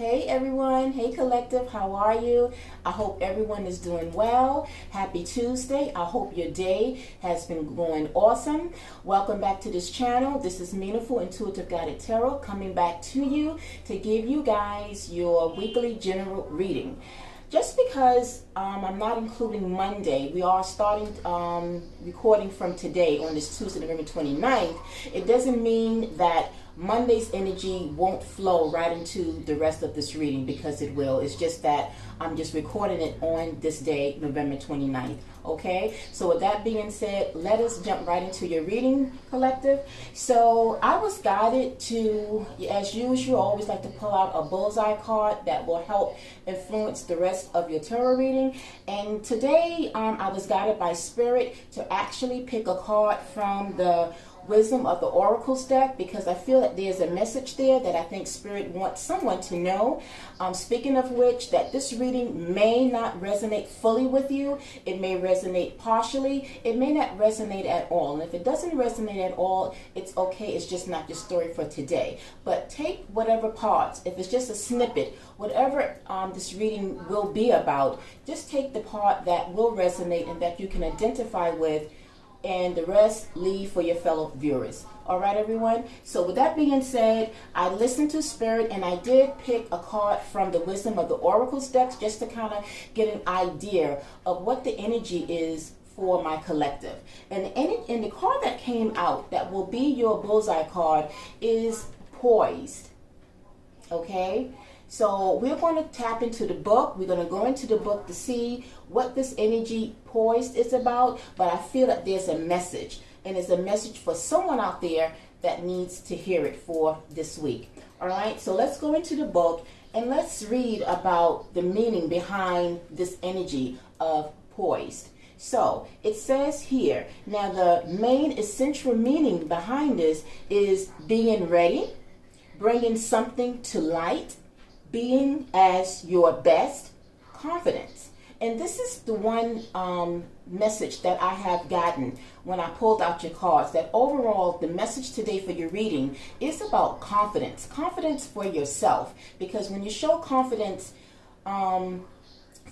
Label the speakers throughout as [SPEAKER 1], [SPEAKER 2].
[SPEAKER 1] Hey everyone, hey collective, how are you? I hope everyone is doing well. Happy Tuesday. I hope your day has been going awesome. Welcome back to this channel. This is Meaningful Intuitive Guided Tarot coming back to you to give you guys your weekly general reading. Just because I'm not including Monday, we are starting recording from today on this Tuesday, November 29th. It doesn't mean that Monday's energy won't flow right into the rest of this reading, because it will. It's just that I'm just recording it on this day, November 29th. Okay, so with that being said, let us jump right into your reading, collective. So I was guided to, as usual, I always like to pull out a bullseye card that will help influence the rest of your tarot reading. And today I was guided by Spirit to actually pick a card from the Wisdom of the Oracles deck, because I feel that there's a message there that I think Spirit wants someone to know. Speaking of which, that this reading may not resonate fully with you. It may resonate partially. It may not resonate at all. And if it doesn't resonate at all, it's okay. It's just not your story for today. But take whatever parts, if it's just a snippet, whatever this reading will be about, just take the part that will resonate and that you can identify with, and the rest leave for your fellow viewers. All right, everyone? So with that being said, I listened to Spirit and I did pick a card from the Wisdom of the Oracles decks just to kind of get an idea of what the energy is for my collective. And the card that came out that will be your bullseye card is Poised. Okay? So we're going to tap into the book. We're going to go into the book to see what this energy Poised is about. But I feel that there's a message. And it's a message for someone out there that needs to hear it for this week. All right. So let's go into the book and let's read about the meaning behind this energy of Poised. So it says here, now the main essential meaning behind this is being ready, bringing something to light, being as your best, confidence. And this is the one message that I have gotten when I pulled out your cards, that overall the message today for your reading is about confidence. Confidence for yourself. Because when you show confidence from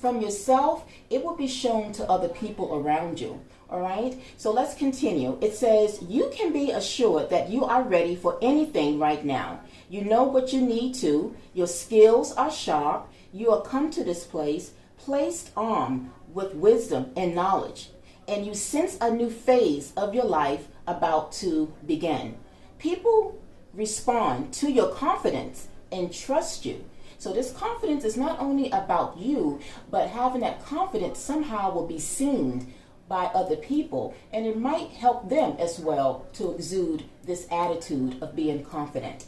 [SPEAKER 1] yourself, it will be shown to other people around you. All right, so let's continue. It says, you can be assured that you are ready for anything right now. You know what you need to. Your skills are sharp. You are come to this place, placed armed with wisdom and knowledge. And you sense a new phase of your life about to begin. People respond to your confidence and trust you. So this confidence is not only about you, but having that confidence somehow will be seen by other people, and it might help them as well to exude this attitude of being confident.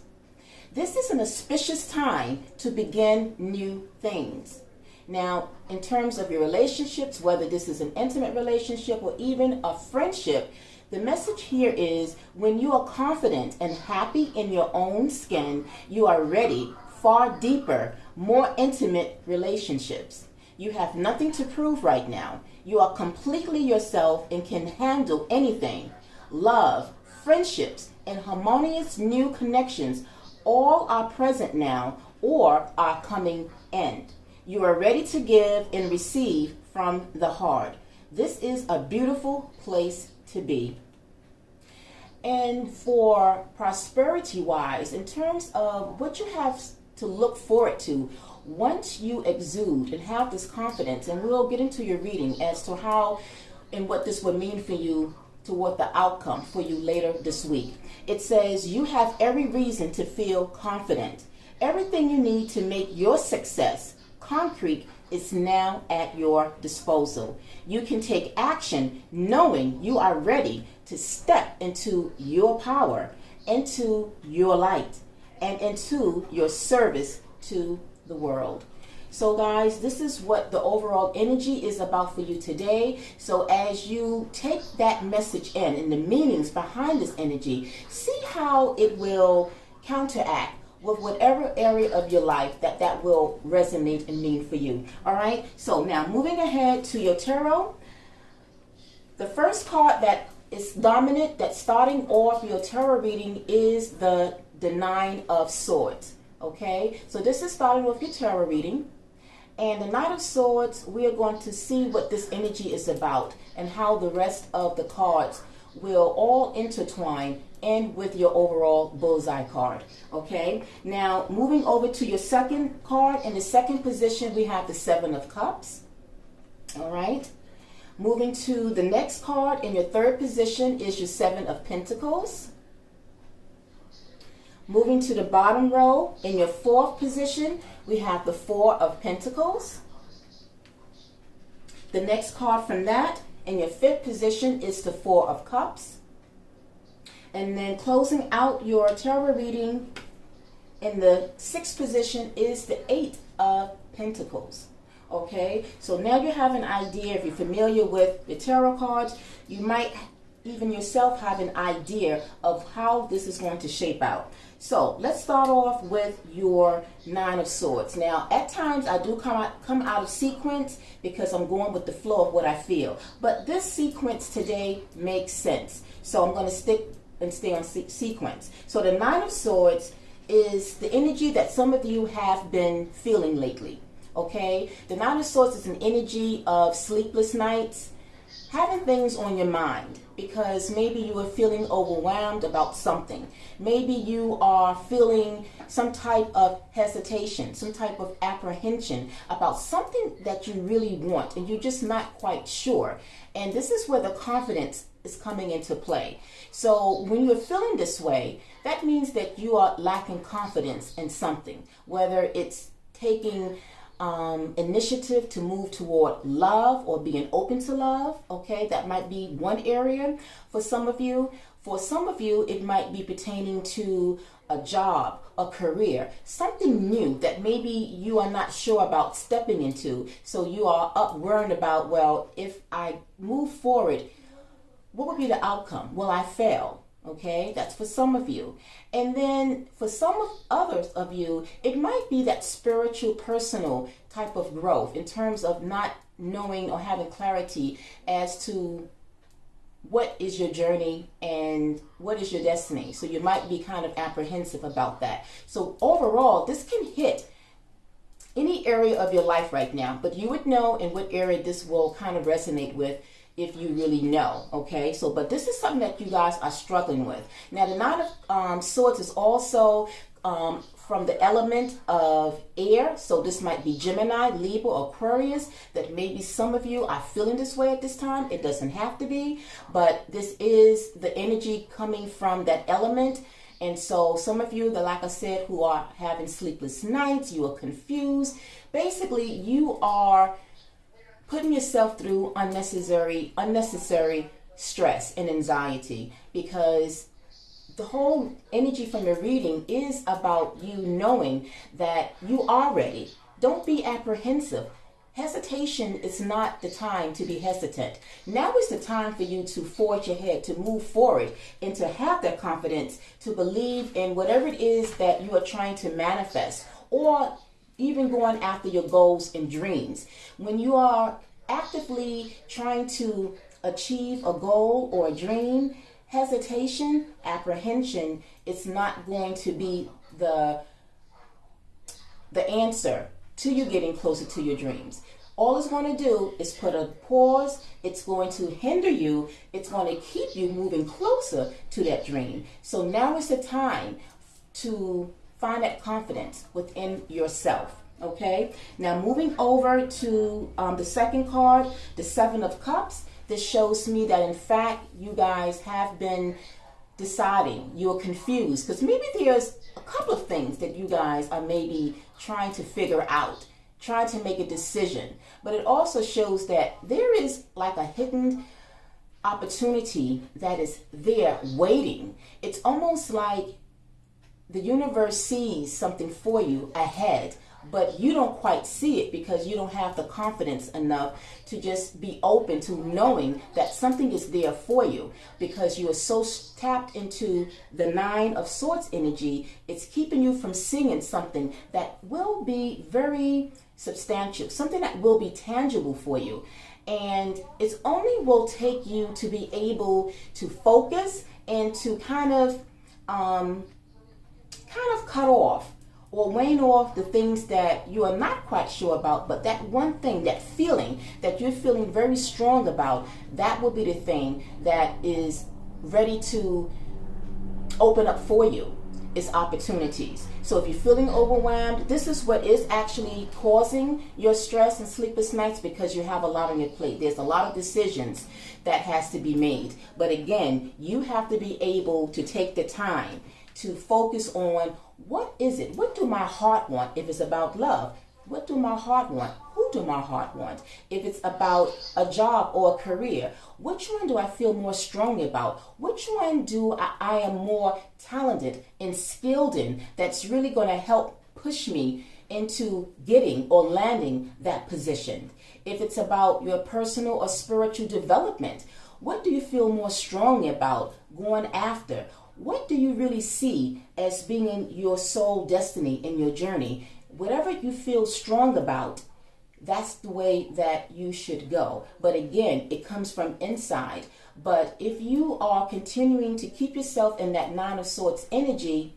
[SPEAKER 1] This is an auspicious time to begin new things. Now, in terms of your relationships, whether this is an intimate relationship or even a friendship, the message here is when you are confident and happy in your own skin, you are ready for deeper, more intimate relationships. You have nothing to prove right now. You are completely yourself and can handle anything. Love, friendships, and harmonious new connections all are present now or are coming in. You are ready to give and receive from the heart. This is a beautiful place to be. And for prosperity-wise, in terms of what you have to look forward to, once you exude and have this confidence, and we'll get into your reading as to how and what this would mean for you toward the outcome for you later this week. It says you have every reason to feel confident. Everything you need to make your success concrete is now at your disposal. You can take action knowing you are ready to step into your power, into your light, and into your service to the world. So guys, this is what the overall energy is about for you today. So as you take that message in and the meanings behind this energy, see how it will counteract with whatever area of your life that will resonate and mean for you. All right, so now moving ahead to your tarot, the first card that is dominant, that's starting off your tarot reading, is the Nine of Swords. Okay, so this is starting with your tarot reading. And the Knight of Swords, we are going to see what this energy is about and how the rest of the cards will all intertwine in with your overall bullseye card. Okay, now moving over to your second card. In the second position, we have the Seven of Cups. All right, moving to the next card in your third position is your Seven of Pentacles. Moving to the bottom row, in your fourth position, we have the Four of Pentacles. The next card from that, in your fifth position, is the Four of Cups. And then closing out your tarot reading, in the sixth position, is the Eight of Pentacles. Okay, so now you have an idea. If you're familiar with the tarot cards, you might even yourself have an idea of how this is going to shape out. So let's start off with your Nine of Swords. Now, at times I do come out of sequence because I'm going with the flow of what I feel. But this sequence today makes sense. So I'm going to stay on sequence. So the Nine of Swords is the energy that some of you have been feeling lately. Okay? The Nine of Swords is an energy of sleepless nights, having things on your mind, because maybe you are feeling overwhelmed about something. Maybe you are feeling some type of hesitation, some type of apprehension about something that you really want and you're just not quite sure. And this is where the confidence is coming into play. So when you're feeling this way, that means that you are lacking confidence in something, whether it's taking initiative to move toward love or being open to love. Okay, that might be one area for some of you. For some of you, it might be pertaining to a job, a career, something new that maybe you are not sure about stepping into. So you are worried about, well, if I move forward, what would be the outcome? Will I fail? Okay, that's for some of you. And then for some of others of you, it might be that spiritual, personal type of growth in terms of not knowing or having clarity as to what is your journey and what is your destiny. So you might be kind of apprehensive about that. So overall, this can hit any area of your life right now, but you would know in what area this will kind of resonate with if you really know. Okay, so but this is something that you guys are struggling with. Now the Nine of Swords is also from the element of air, so this might be Gemini, Libra, or Aquarius, that maybe some of you are feeling this way at this time. It doesn't have to be, but this is the energy coming from that element. And so some of you, that, like I said, who are having sleepless nights, you are confused. Basically, you are putting yourself through unnecessary stress and anxiety, because the whole energy from your reading is about you knowing that you are ready. Don't be apprehensive. Hesitation is not the time to be hesitant. Now is the time for you to forge ahead, to move forward, and to have that confidence, to believe in whatever it is that you are trying to manifest, or even going after your goals and dreams. When you are actively trying to achieve a goal or a dream, hesitation, apprehension is not going to be the answer to you getting closer to your dreams. All it's going to do is put a pause. It's going to hinder you. It's going to keep you moving closer to that dream. So now is the time to find that confidence within yourself. Okay, now moving over to the second card, the Seven of Cups. This shows me that in fact you guys have been deciding. You're confused because maybe there's a couple of things that you guys are maybe trying to figure out, trying to make a decision. But it also shows that there is like a hidden opportunity that is there waiting. It's almost like the universe sees something for you ahead, but you don't quite see it because you don't have the confidence enough to just be open to knowing that something is there for you, because you are so tapped into the Nine of Swords energy. It's keeping you from seeing something that will be very substantial, something that will be tangible for you. And it only will take you to be able to focus and to kind of cut off or weighing off the things that you are not quite sure about, but that one thing, that feeling that you're feeling very strong about, that will be the thing that is ready to open up for you. It's opportunities. So if you're feeling overwhelmed, this is what is actually causing your stress and sleepless nights, because you have a lot on your plate. There's a lot of decisions that has to be made. But again, you have to be able to take the time to focus on, what is it? What do my heart want? If it's about love, what do my heart want? Who do my heart want? If it's about a job or a career, which one do I feel more strongly about? Which one do I am more talented and skilled in, that's really going to help push me into getting or landing that position? If it's about your personal or spiritual development, what do you feel more strongly about going after? What do you really see as being your soul destiny in your journey? Whatever you feel strong about, that's the way that you should go. But again, it comes from inside. But if you are continuing to keep yourself in that Nine of Swords energy,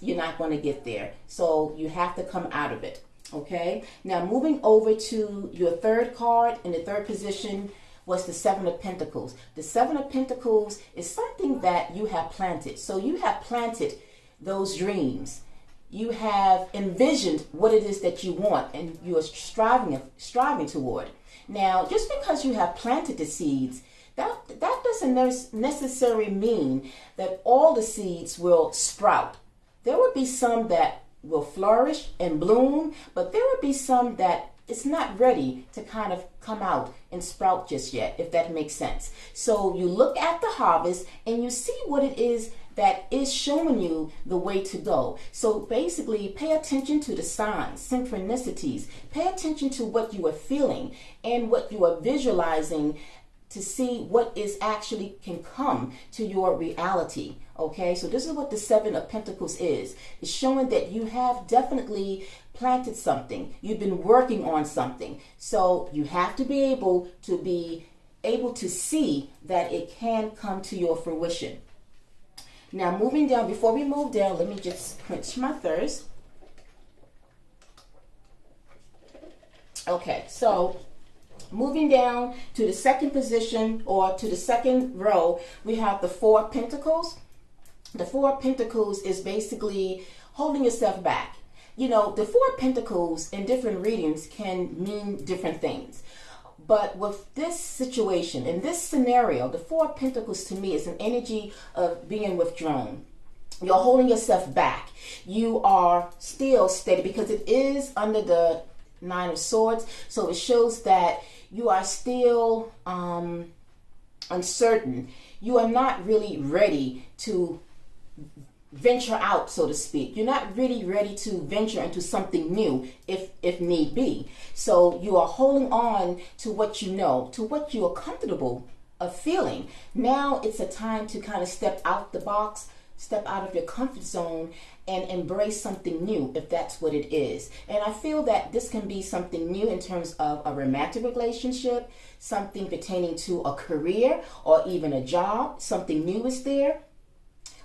[SPEAKER 1] you're not going to get there. So you have to come out of it. Okay? Now moving over to your third card, in the third position was the Seven of Pentacles. The Seven of Pentacles is something that you have planted. So you have planted those dreams. You have envisioned what it is that you want, and you are striving toward. Now, just because you have planted the seeds, that doesn't necessarily mean that all the seeds will sprout. There will be some that will flourish and bloom, but there will be some that it's not ready to kind of come out and sprout just yet, if that makes sense. So you look at the harvest and you see what it is that is showing you the way to go. So basically, pay attention to the signs, synchronicities. Pay attention to what you are feeling and what you are visualizing, to see what is actually can come to your reality. Okay, so this is what the Seven of Pentacles is. It's showing that you have definitely planted something. You've been working on something. So you have to be able to see that it can come to your fruition. Now moving down, before we move down, let me just quench my thirst. Okay, so moving down to the second position, or to the second row, we have the Four of Pentacles. The Four of Pentacles is basically holding yourself back. You know, the Four of Pentacles in different readings can mean different things. But with this situation, in this scenario, the Four of Pentacles to me is an energy of being withdrawn. You're holding yourself back. You are still steady, because it is under the Nine of Swords. So it shows that you are still uncertain. You are not really ready to venture out, so to speak. You're not really ready to venture into something new if need be. So you are holding on to what you know, to what you are comfortable of feeling. Now it's a time to kind of step out the box, step out of your comfort zone, and embrace something new, if that's what it is. And I feel that this can be something new in terms of a romantic relationship, something pertaining to a career, or even a job. Something new is there.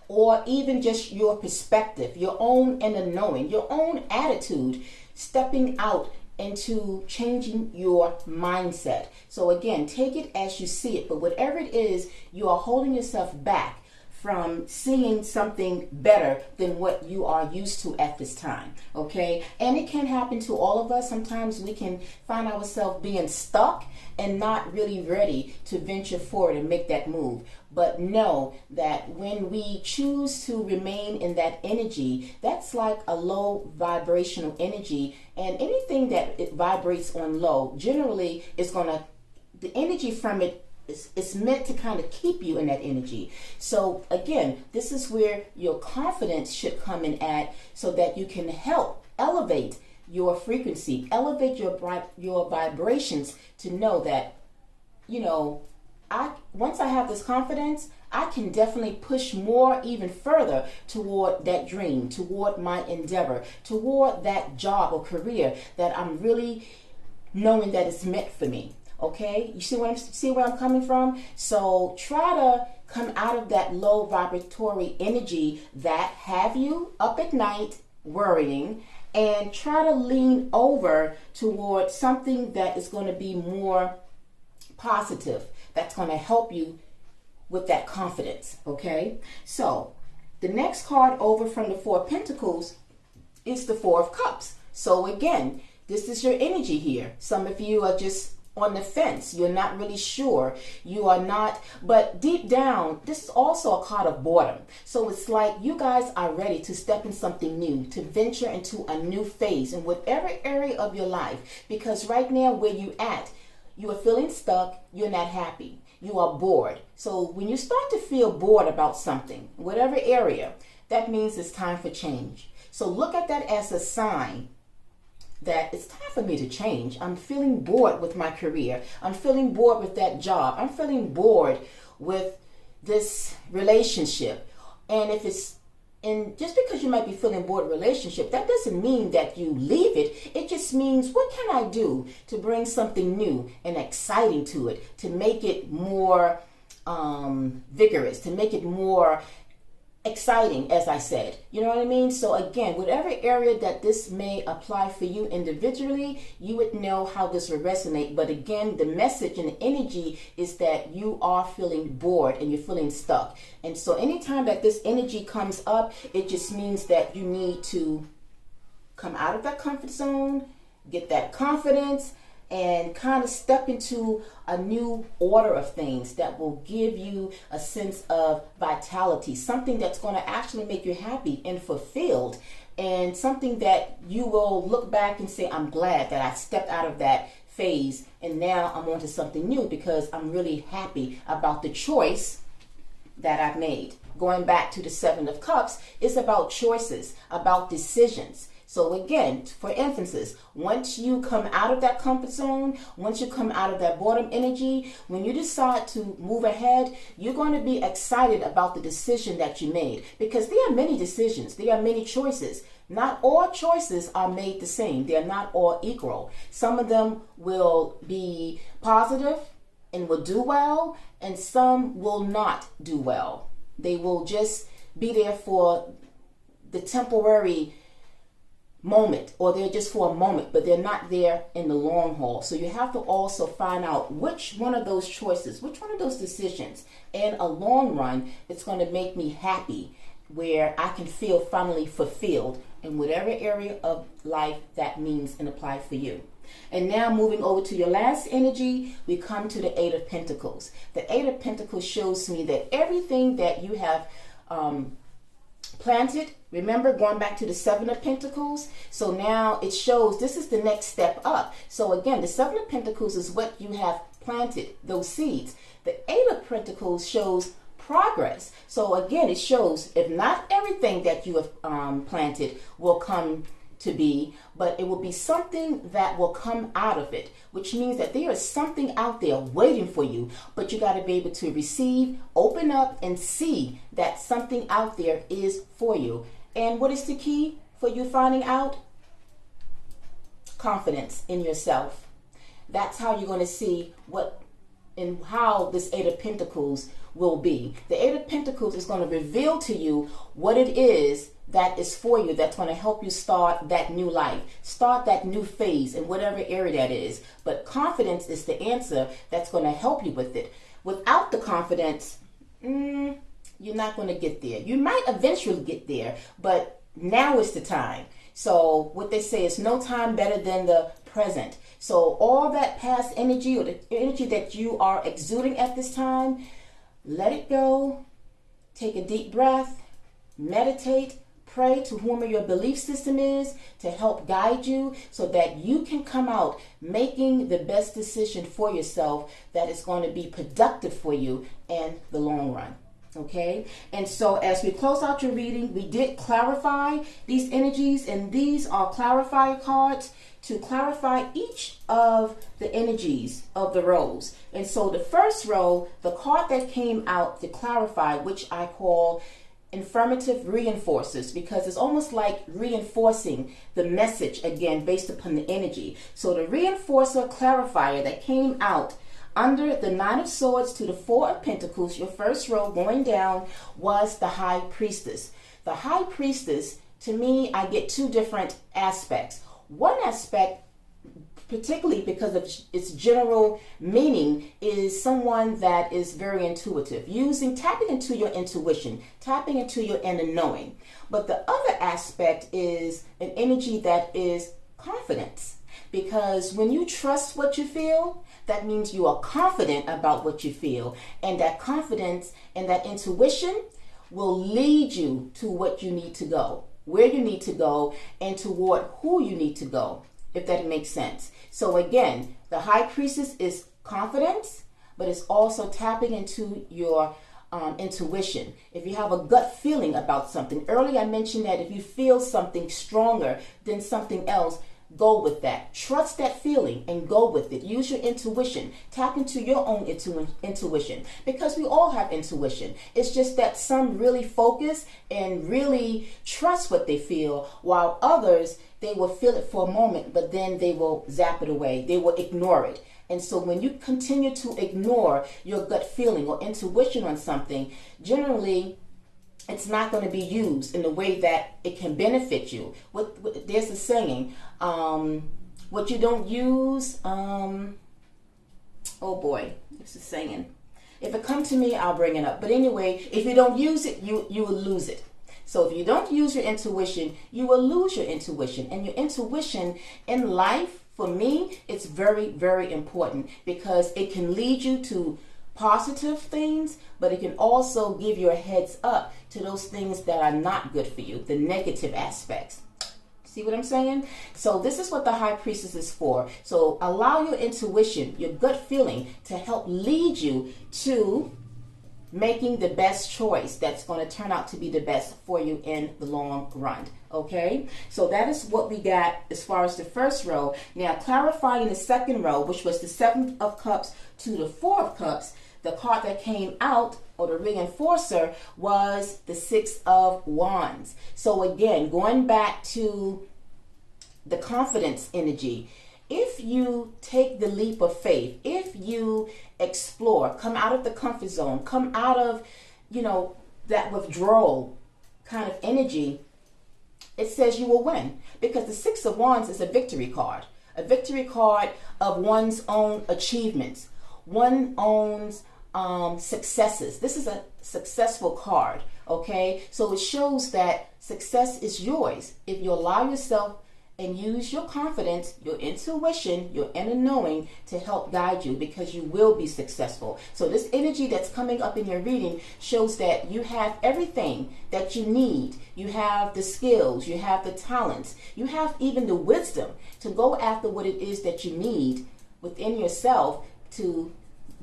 [SPEAKER 1] Or even just your perspective, your own inner knowing, your own attitude, stepping out into changing your mindset. So again, take it as you see it. But whatever it is, you are holding yourself back from seeing something better than what you are used to at this time. Okay? And it can happen to all of us. Sometimes we can find ourselves being stuck and not really ready to venture forward and make that move. But know that when we choose to remain in that energy, that's like a low vibrational energy. And anything that it vibrates on low, generally is the energy from it it's meant to kind of keep you in that energy. So again, this is where your confidence should come in at, so that you can help elevate your frequency, elevate your vibrations, to know that, you know, once I have this confidence, I can definitely push more, even further, toward that dream, toward my endeavor, toward that job or career that I'm really knowing that it's meant for me. Okay, you see where I'm coming from? So try to come out of that low vibratory energy that have you up at night worrying, and try to lean over towards something that is going to be more positive, that's going to help you with that confidence, okay? So the next card over from the Four of Pentacles is the Four of Cups. So again, this is your energy here. Some of you are just on the fence. You're not really sure. You are not, but deep down, this is also a card of boredom. So it's like you guys are ready to step in something new, to venture into a new phase in whatever area of your life. Because right now where you at, you are feeling stuck, you're not happy, you are bored. So when you start to feel bored about something, whatever area, that means it's time for change. So look at that as a sign that it's time for me to change. I'm feeling bored with my career. I'm feeling bored with that job. I'm feeling bored with this relationship. And just because you might be feeling bored with a relationship, that doesn't mean that you leave it. It just means, what can I do to bring something new and exciting to it, to make it more vigorous, to make it more exciting, as I said. You know what I mean? So again, whatever area that this may apply for you individually, you would know how this would resonate. But again, the message and the energy is that you are feeling bored and you're feeling stuck. And so anytime that this energy comes up, it just means that you need to come out of that comfort zone, get that confidence, and kind of step into a new order of things that will give you a sense of vitality, something that's going to actually make you happy and fulfilled, and something that you will look back and say, I'm glad that I stepped out of that phase and now I'm on to something new because I'm really happy about the choice that I've made. Going back to the Seven of Cups, it's about choices, about decisions. So again, for emphasis, once you come out of that comfort zone, once you come out of that boredom energy, when you decide to move ahead, you're going to be excited about the decision that you made. Because there are many decisions, there are many choices. Not all choices are made the same. They're not all equal. Some of them will be positive and will do well, and some will not do well. They will just be there for the temporary moment, or they're just for a moment, but they're not there in the long haul. So you have to also find out which one of those choices, which one of those decisions in a long run, it's going to make me happy, where I can feel finally fulfilled in whatever area of life that means and apply for you. And now moving over to your last energy, we come to the Eight of Pentacles. The Eight of Pentacles shows me that everything that you have planted, remember going back to the Seven of Pentacles, so now it shows this is the next step up. So again, the Seven of Pentacles is what you have planted, those seeds. The Eight of Pentacles shows progress. So again, it shows if not everything that you have planted will come to be, but it will be something that will come out of it, which means that there is something out there waiting for you, but you got to be able to receive, open up, and see that something out there is for you. And what is the key for you finding out? Confidence in yourself. That's how you're going to see what and how this Eight of Pentacles will be. The Eight of Pentacles is going to reveal to you what it is that is for you, that's going to help you start that new life, start that new phase in whatever area that is. But confidence is the answer that's going to help you with it. Without the confidence, you're not going to get there. You might eventually get there, but now is the time. So what they say is no time better than the present. So all that past energy or the energy that you are exuding at this time, let it go. Take a deep breath, meditate, pray to whomever your belief system is to help guide you so that you can come out making the best decision for yourself that is going to be productive for you in the long run. Okay, and so as we close out your reading, we did clarify these energies, and these are clarifier cards to clarify each of the energies of the rows. And so the first row, the card that came out to clarify, which I call affirmative reinforcers, because it's almost like reinforcing the message again based upon the energy. So the reinforcer clarifier that came out under the Nine of Swords to the Four of Pentacles, your first row going down, was the High Priestess. The High Priestess to me, I get two different aspects. One aspect, particularly because of its general meaning, is someone that is very intuitive, tapping into your intuition, tapping into your inner knowing. But the other aspect is an energy that is confidence, because when you trust what you feel, that means you are confident about what you feel, and that confidence and that intuition will lead you to what you need to go, where you need to go, and toward who you need to go, if that makes sense. So again, the High Priestess is confidence, but it's also tapping into your intuition. If you have a gut feeling about something, earlier I mentioned that if you feel something stronger than something else, go with that. Trust that feeling and go with it. Use your intuition. Tap into your own intuition, because we all have intuition. It's just that some really focus and really trust what they feel, while others, they will feel it for a moment, but then they will zap it away. They will ignore it. And so when you continue to ignore your gut feeling or intuition on something, generally it's not going to be used in the way that it can benefit you. There's a saying, what you don't use, oh boy, it's a saying. If it comes to me, I'll bring it up. But anyway, if you don't use it, you will lose it. So if you don't use your intuition, you will lose your intuition. And your intuition in life, for me, it's very, very important, because it can lead you to positive things, but it can also give you a heads up to those things that are not good for you, the negative aspects. See what I'm saying? So this is what the High Priestess is for. So allow your intuition, your gut feeling, to help lead you to making the best choice that's going to turn out to be the best for you in the long run. Okay, so that is what we got as far as the first row. Now, clarifying the second row, which was the Seven of Cups to the Four of Cups, the card that came out, or the reinforcer, was the Six of Wands. So again, going back to the confidence energy, if you take the leap of faith, if you explore, come out of the comfort zone, come out of, that withdrawal kind of energy, it says you will win, because the Six of Wands is a victory card of one's own achievements, one's own successes. This is a successful card, okay? So it shows that success is yours if you allow yourself and use your confidence, your intuition, your inner knowing to help guide you, because you will be successful. So this energy that's coming up in your reading shows that you have everything that you need. You have the skills, you have the talents, you have even the wisdom to go after what it is that you need within yourself to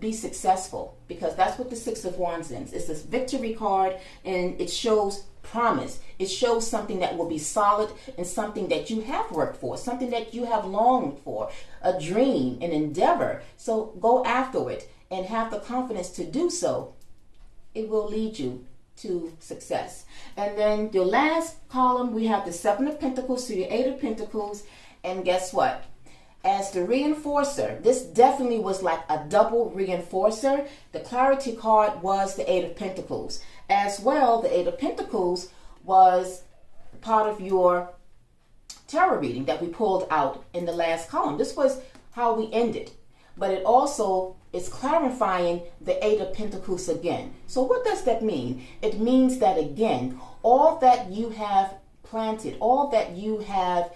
[SPEAKER 1] be successful, because that's what the Six of Wands is. It's this victory card, and it shows promise. It shows something that will be solid and something that you have worked for, something that you have longed for, a dream, an endeavor. So go after it and have the confidence to do so. It will lead you to success. And then your last column, we have the Seven of Pentacles to the Eight of Pentacles. And guess what? As the reinforcer, this definitely was like a double reinforcer. The clarity card was the Eight of Pentacles. As well, the Eight of Pentacles was part of your tarot reading that we pulled out in the last column. This was how we ended. But it also is clarifying the Eight of Pentacles again. So what does that mean? It means that, again, all that you have planted, all that you have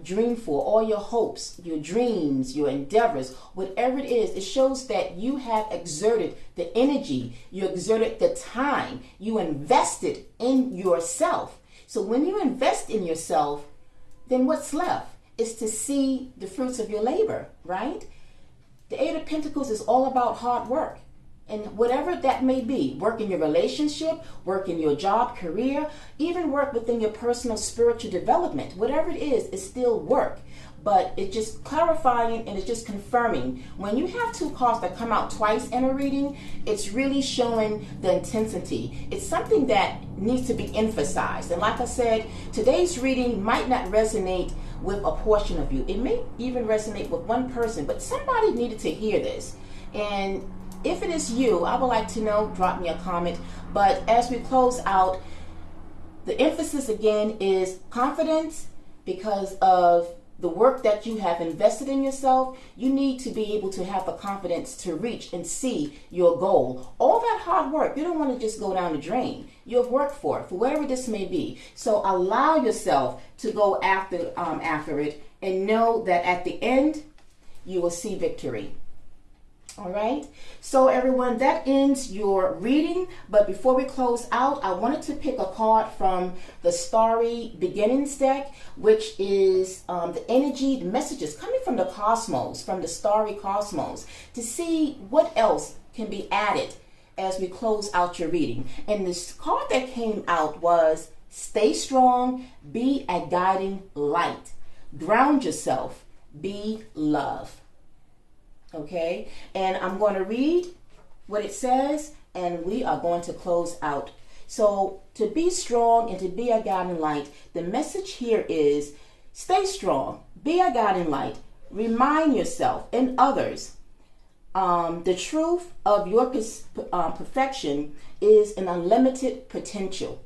[SPEAKER 1] dream for, all your hopes, your dreams, your endeavors, whatever it is, it shows that you have exerted the energy, you exerted the time, you invested in yourself. So when you invest in yourself, then what's left is to see the fruits of your labor, right? The Eight of Pentacles is all about hard work. And whatever that may be, work in your relationship, work in your job, career, even work within your personal spiritual development, whatever it is, it's still work. But it's just clarifying and it's just confirming. When you have two cards that come out twice in a reading, it's really showing the intensity. It's something that needs to be emphasized. And like I said, today's reading might not resonate with a portion of you. It may even resonate with one person, but somebody needed to hear this. And if it is you, I would like to know, drop me a comment. But as we close out, the emphasis again is confidence because of the work that you have invested in yourself. You need to be able to have the confidence to reach and see your goal. All that hard work, you don't want to just go down the drain. You have worked for it, for whatever this may be. So allow yourself to go after it, and know that at the end, you will see victory. All right, so everyone, that ends your reading. But before we close out, I wanted to pick a card from the Starry Beginnings deck, which is the energy, the messages coming from the cosmos, from the starry cosmos, to see what else can be added as we close out your reading. And this card that came out was stay strong, be a guiding light, ground yourself, be love. Okay, and I'm going to read what it says, and we are going to close out. So to be strong and to be a guiding light, the message here is stay strong, be a guiding light, remind yourself and others the truth of your perfection is an unlimited potential.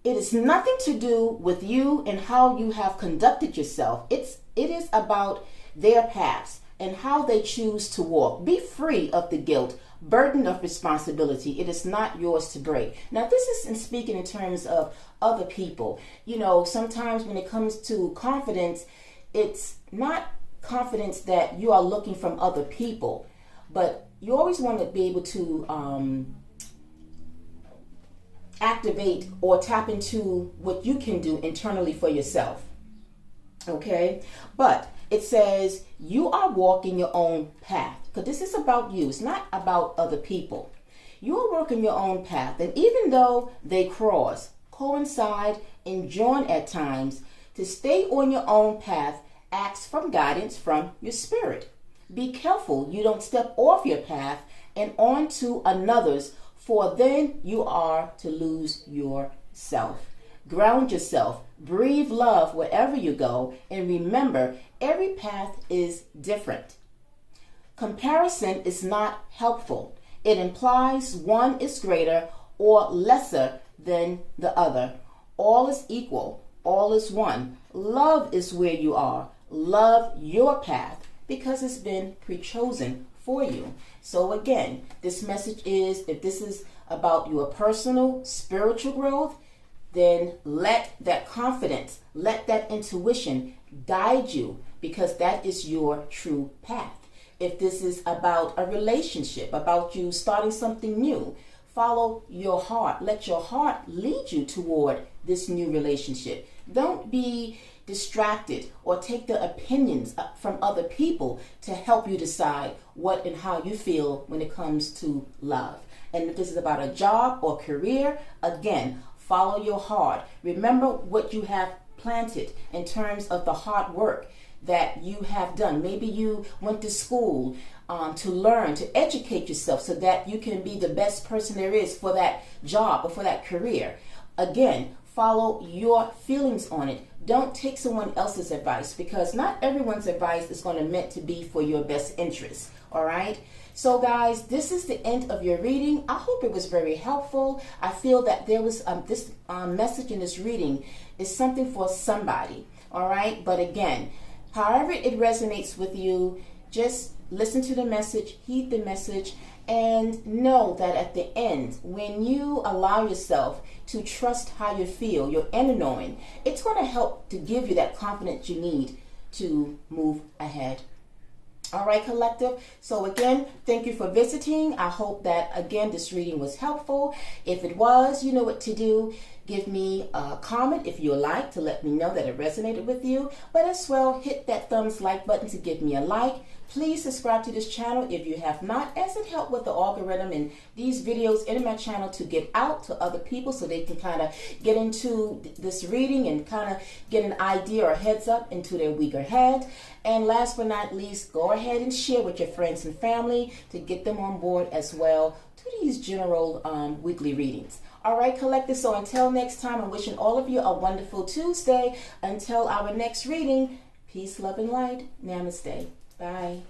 [SPEAKER 1] It is nothing to do with you and how you have conducted yourself. It is about their paths and how they choose to walk. Be free of the guilt, burden of responsibility. It is not yours to break. Now, this is in speaking in terms of other people. You know, sometimes when it comes to confidence, it's not confidence that you are looking from other people, but you always want to be able to activate or tap into what you can do internally for yourself. Okay, but it says you are walking your own path, because this is about you. It's not about other people. You are working your own path, and even though they cross, coincide, and join at times, to stay on your own path, ask for guidance from your spirit. Be careful you don't step off your path and onto another's, for then you are to lose yourself. Ground yourself, breathe love wherever you go, and remember, every path is different. Comparison is not helpful. It implies one is greater or lesser than the other. All is equal, all is one. Love is where you are. Love your path because it's been pre-chosen for you. So again, this message is, if this is about your personal spiritual growth, then let that confidence, let that intuition guide you, because that is your true path. If this is about a relationship, about you starting something new, follow your heart. Let your heart lead you toward this new relationship. Don't be distracted or take the opinions from other people to help you decide what and how you feel when it comes to love. And if this is about a job or career, again, follow your heart. Remember what you have planted in terms of the hard work that you have done. Maybe you went to school to learn, to educate yourself so that you can be the best person there is for that job or for that career. Again, follow your feelings on it. Don't take someone else's advice, because not everyone's advice is going to meant to be for your best interest. All right. So guys, this is the end of your reading. I hope it was very helpful. I feel that there was this message in this reading is something for somebody. All right. But again, however it resonates with you, just listen to the message, heed the message, and know that at the end, when you allow yourself to trust how you feel, your inner knowing, it's going to help to give you that confidence you need to move ahead. All right, collective. So again, thank you for visiting. I hope that, again, this reading was helpful. If it was, you know what to do. Give me a comment if you would like to let me know that it resonated with you. But as well, hit that thumbs like button to give me a like. Please subscribe to this channel if you have not, as it helps with the algorithm and these videos in my channel to get out to other people so they can kind of get into this reading and kind of get an idea or heads up into their week ahead. And last but not least, go ahead and share with your friends and family to get them on board as well to these general weekly readings. All right, collective. So until next time, I'm wishing all of you a wonderful Tuesday. Until our next reading, peace, love, and light. Namaste. Bye.